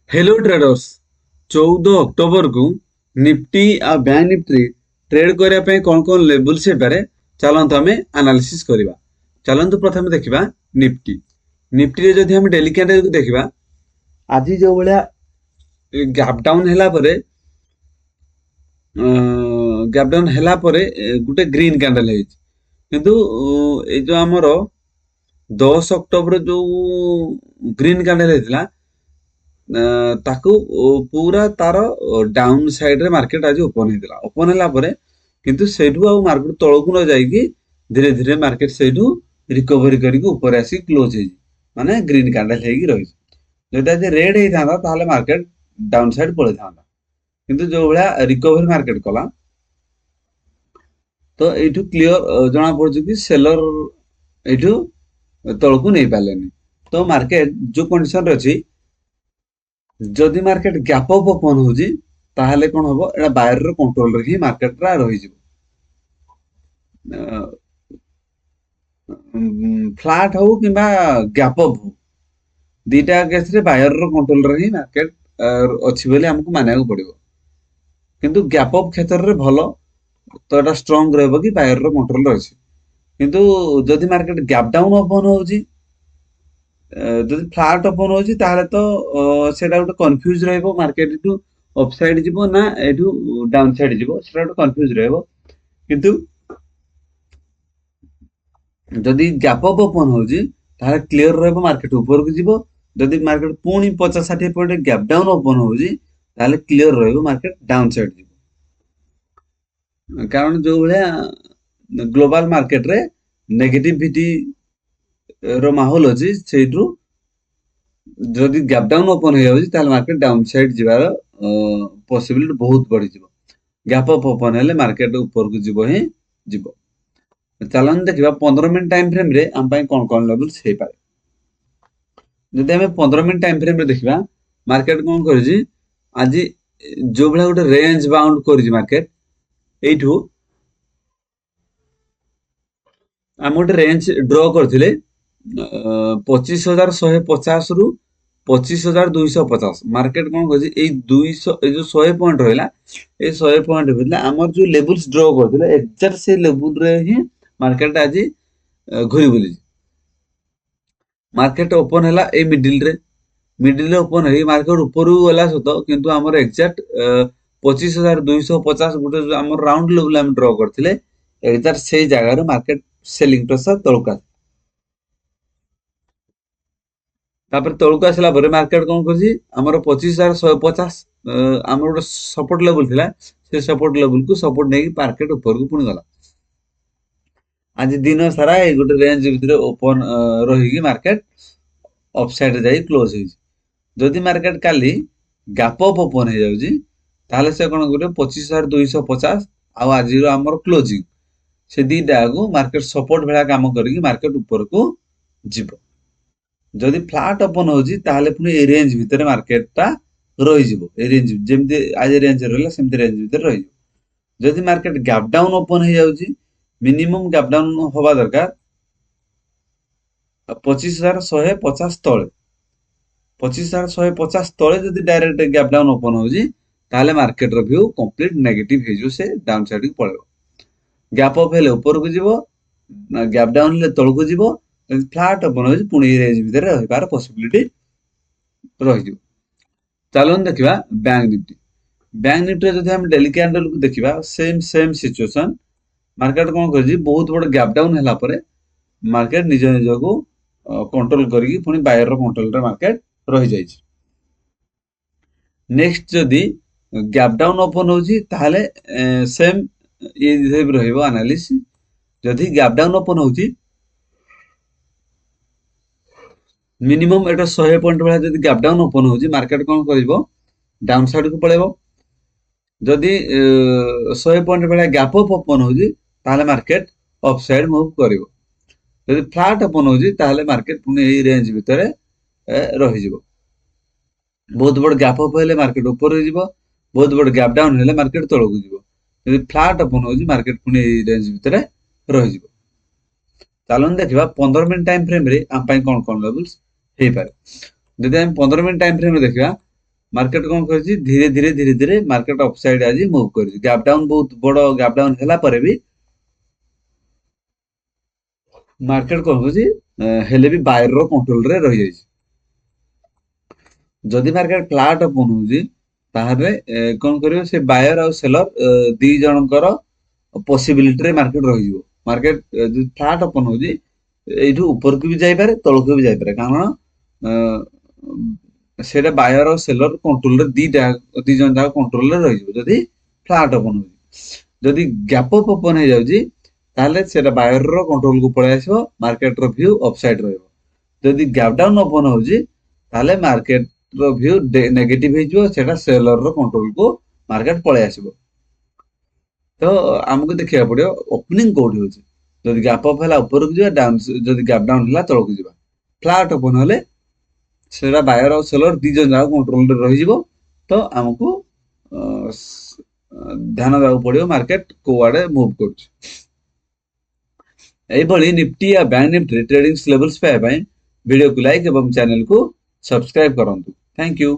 Hello traders. 14 October को Nifty आ bank Nifty trade करने कौन कौन लेवल्स है चलते आम एनालिसिस करवा। चलतु प्रथम देखा निफ्टी। निफ्टी जदि हम डेली कैंडल को देखा आज जो भाया गैप डाउन है गैप डाउन है गोटे ग्रीन कैंडल है किंतु ये जो आमर 10 अक्टोबर जो ग्रीन कैंडल है ताकू पूरा तार डाउन साइड रे मार्केट आज ओपन होता ओपन है किंतु सेठू आ मार्केट तलकू न जाइए धीरे धीरे मार्केट सेठू रिकवरी करके ऊपर आसी क्लोज हो माने ग्रीन कैंडल रही जदि आज रेड होता ताले मार्केट डाउन साइड पड़े था किंतु जो भाया रिकवरी मार्केट कला तो यू क्लीयर जना पड़े कि सेलर यू तलकू नहीं पारे तो मार्केट जो कंडीशन अच्छी जदि मार्केट गैप अप ओपन होजी ताहले कोन हबो एटा बायर रो कंट्रोल रे ही मार्केट रा रही जिवो। फ्लैट हो किबा गैप अप हो दीटा केस रे बायर रो कंट्रोल रे ही मार्केट अछि बोली हमको मानिया को पड़िबो किंतु गैप अप क्षेत्र रे भलो तो एटा स्ट्रांग रहबो कि बायर रो कंट्रोल रे अछि किंतु जदि मार्केट गैप डाउन ओपन होजी जदि फ्लैट ओपन होची ताहले तो सेटा गोटे कंफ्यूज रहबो मार्केट टू अपसाइड जीवो ना एठू डाउन साइड जीवो सेटा गोटे कंफ्यूज रहबो किंतु जदि गैप अप ओपन होची ताहले क्लियर रहबो मार्केट ऊपर को जीवो जदि मार्केट पुणी 50-60 पॉइंट गैप डाउन ओपन होची ताहले क्लियर रहबो मार्केट डाउन साइड जीवो कारण जो भलिया ग्लोबल मार्केट रे नेगेटिविटी रो माहौल अछि सेठू जदि गैप डाउन ओपन हो जाउची ताहले मार्केट डाउन साइड जिवार पॉसिबिलिटी बहुत बढ़ी जिवो गैप अप ओपन हेले मार्केट ऊपर को जिवो ही जिवो। चलन देखिबा 15 मिनिट टाइम फ्रेम रे हम पई कोन कोन लेवल्स हे पारे जदि हमें 15 मिनिट टाइम फ्रेम रे देखिबा मार्केट कोन करजी आज जो भला गोटे रेंज बाउंड करजी मार्केट एठू हम गोटे रेंज ड्रॉ करथिले 25,150 रु 25,250 मार्केट कौन कह 200 जो 100 पॉइंट रहा ये 100 पॉइंट भितर आम जो लेवल्स ड्र करते एक्जाक्ट से लेवल रे ही मार्केट आज घूरी बुली मार्केट ओपन है ए मिडिल ओपन है मार्केट ऊपर गला सत किंतु आमर एक्जाक्ट 25,250 गोटे जो आम राउंड लेवल आम ड्र करते एक्जाक्ट से जगार मार्केट सेलिंग प्रेशर तलक तापर तळକୁ ଆସିଲା ପରେ ମାର୍କେଟ କଣ କରିଛି ଆମର 25,150 ଆମର ଗୋଟେ ସପୋର୍ଟ ଲେଭେଲ ଥିଲା ସେ ସପୋର୍ଟ ଲେଭେଲକୁ ସପୋର୍ଟ ନେଇକି ମାର୍କେଟ ଉପରକୁ ପୁଣି ଗଲା ଆଜି ଦିନ ସାରା ଏଇ ଗୋଟେ ରେଞ୍ଜ ଭିତରେ ଓପନ ରହିକି ମାର୍କେଟ ଅପସାଇଡ ରେ ଯାଇ କ୍ଲୋଜ ହେଇଛି ଯଦି ମାର୍କେଟ କାଲି ଗ୍ୟାପ ଅପ ଓପନ ହେଇଯାଉଛି ତାହେଲେ ସେ କଣ କରିବ 25,250 ଆଉ ଆଜିର ଆମର କ୍ଲୋଜିଂ ସେ ଦିଟାକୁ ମାର୍କେଟ ସପୋର୍ଟ ଭଳିଆ କାମ କରିକି ମାର୍କେଟ ଉପରକୁ ଯିବ जदि फ्लैट ओपन होजी ताहले पुनी ए रेंज भितर मार्केट टा रही जिवो ए रेंज जेमते आज रेंज रहला सेमते रेंज भितर रही जदि मार्केट गैप डाउन ओपन हो जाउची मिनिमम गैप डाउन होबा दरकार 25,150 तळे 25,150 तळे जदि डायरेक्ट गैप डाउन ओपन होजी ताहले मार्केट रो व्यू कंप्लीट नेगेटिव हे जो से डाउन साइड को पळेबो गैप अप हेले ऊपर को जिवो गैप डाउन हेले तळ को जिवो फ्लैट ओपन हो पुणी रेंज भितर रहिबार पॉसिबिलिटी रही चलन देखिबा बैंक निफ्टी जदि हम डेली कैंडल को देखिबा सेम सिचुएशन मार्केट कोन करजी बहुत बड़ गैप डाउन हैला परे मार्केट निज निज को कंट्रोल करके पुणी बायर रो कंट्रोल रे मार्केट रही जाइछि नेक्स्ट जदि गैप डाउन ओपन होजी ताहले सेम ये रहइबो एनालिसिस जदि गैप डाउन ओपन होजी मिनिमम एटा 100 पॉइंट वाला जदि गैप डाउन ओपन होजी मार्केट कोन करिवो डाउन साइड को पळेबो जदि 100 पॉइंट वाला गैप अप ओपन होजी ताले मार्केट अप साइड मूव करिवो जदि फ्लैट ओपन होजी ताले मार्केट पुनी एई रेंज भितरे रहि जिवो बहुत बड़ गैप अप हेले मार्केट ऊपर रहि जिवो बहुत बड़ गैप डाउन हेले मार्केट तळକୁ जिवो जदि फ्लैट ओपन होजी मार्केट पुनी एई रेंज भितरे रहि जिवो चलन देखिबा 15 मिनिट टाइम फ्रेम रे हम पई कोन कोन लेवल्स हे पारे जदि हम 15 मिनिट टाइम फ्रेम रे देखिबा ମାର୍କେଟ କଣ କରିଛି ଧୀରେ ଧୀରେ ମାର୍କେଟ ଅପସାଇଡ ଆଜି ମୁଭ କରିଛି। ଗ୍ୟାପ ଡାଉନ ବହୁତ ବଡ ଗ୍ୟାପ ଡାଉନ ହେଲା ପରେ ବି ମାର୍କେଟ କଣ କରୁଛି ହେଲେ ବି ବାୟର ର କଣ୍ଟ୍ରୋଲ ରେ ରହିଯାଇଛି। ଯଦି ମାର୍କେଟ ଫ୍ଲାଟ ଓପନ ହଉଛି ତାହେଲେ କଣ କରିବ ସେ ବାୟର ଆଉ ସେଲର ଦି ଜଣଙ୍କର ପସିବିଲିଟିରେ ମାର୍କେଟ ରହିଯିବ। ମାର୍କେଟ ଯଦି ଫ୍ଲାଟ ଓପନ ହଉଛି ଏଇଠୁ ଉପରକୁ ବି ଯାଇପାରେ ତଳକୁ ବି ଯାଇପାରେ, କାରଣ ସେଇଟା ବାୟର ଆଉ ସେଲର କଣ୍ଟ୍ରୋଲରେ ଦି ଜଣ ଯାକ କଣ୍ଟ୍ରୋଲରେ ରହିଯିବ ଯଦି ଫ୍ଲାଟ ଓପନ ହଉଛି। ଯଦି ଗ୍ୟାପ ଅପ୍ ଓପନ ହେଇଯାଉଛି ତାହେଲେ ସେଇଟା ବାୟର ର କଣ୍ଟ୍ରୋଲକୁ ପଳେଇ ଆସିବ, ମାର୍କେଟର ଭ୍ୟୁ ଅପସାଇଡ ରହିବ। ଯଦି ଗ୍ୟାପ ଡାଉନ ଓପନ ହଉଛି ତାହେଲେ ମାର୍କେଟ ର ଭ୍ୟୁ ନେଗେଟିଭ ହେଇଯିବ, ସେଟା ସେଲର ର କଣ୍ଟ୍ରୋଲକୁ ମାର୍କେଟ ପଳେଇ ଆସିବ। ତ ଆମକୁ ଦେଖିବାକୁ ପଡିବ ଓପନିଂ କୋଉଠି ହଉଛି। ଯଦି ଗ୍ୟାପ ଅପ୍ ହେଲା ଉପରକୁ ଯିବା, ଯଦି ଗ୍ୟାପ ଡାଉନ ହେଲା ତଳକୁ ଯିବା। ଫ୍ଲାଟ ଓପନ ହେଲେ ସେଟା ବାୟର ଆଉ ସେଲର ଦି ଜଣ ଯାକ କଣ୍ଟ୍ରୋଲରେ ରହିଯିବ। ତ ଆମକୁ ଧ୍ୟାନ ଦେବାକୁ ପଡିବ ମାର୍କେଟ କୋଉଆଡେ ମୁଭ୍ କରୁଛି। এইଭଳି ନିଫ୍ଟି या ବ୍ୟାଙ୍କ ନିଫ୍ଟି ଟ୍ରେଡିଂ ଲେଭେଲ୍ସ ପାଇବା ପାଇଁ ଭିଡିଓକୁ ଲାଇକ୍ ଏବଂ ଚ୍ୟାନେଲକୁ ସବସ୍କ୍ରାଇବ କରନ୍ତୁ। Thank you.